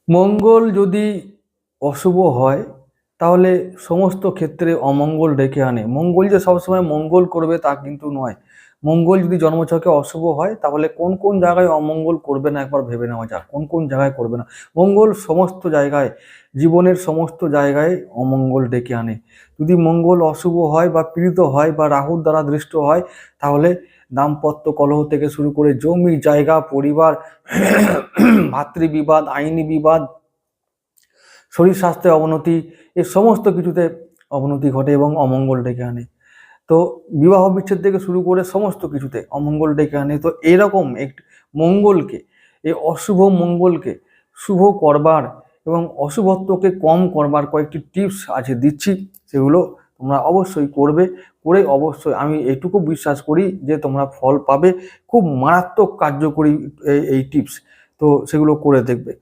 মঙ্গল যদি অশুভ হয় তাহলে সমস্ত ক্ষেত্রে অমঙ্গল ডেকে আনে। মঙ্গল যে সবসময় মঙ্গল করবে তা কিন্তু নয়। মঙ্গল যদি জন্মছকে অশুভ হয় তাহলে কোন কোন জায়গায় অমঙ্গল করবে না একবার ভেবে নেওয়া যাক, কোন কোন জায়গায় করবে না। মঙ্গল সমস্ত জায়গায়, জীবনের সমস্ত জায়গায় অমঙ্গল ডেকে আনে। যদি মঙ্গল অশুভ হয় বা পীড়িত হয় বা রাহুর দ্বারা দৃষ্ট হয় তাহলে দাম্পত্য কলহ থেকে শুরু করে জমি জায়গা পরিবার, ভাতৃবিবাদ, আইনি বিবাদ, শরীর স্বাস্থ্যে অবনতি, এর সমস্ত কিছুতে অবনতি ঘটে এবং অমঙ্গল ডেকে আনে। তো বিবাহ বিচ্ছেদ থেকে শুরু করে সমস্ত কিছুতে অমঙ্গল ডেকে আনে। তো এরকম একটি মঙ্গলকে, এই অশুভ মঙ্গলকে শুভ করবার এবং অশুভত্বকে কম করবার কয়েকটি টিপস আছে দিচ্ছি, সেগুলো তোমরা অবশ্যই করবে। করে অবশ্যই আমি এইটুকু বিশ্বাস করি যে তোমরা ফল পাবে। খুব মারাত্মক কার্যকরী এই টিপস, তো সেগুলো করে দেখবে।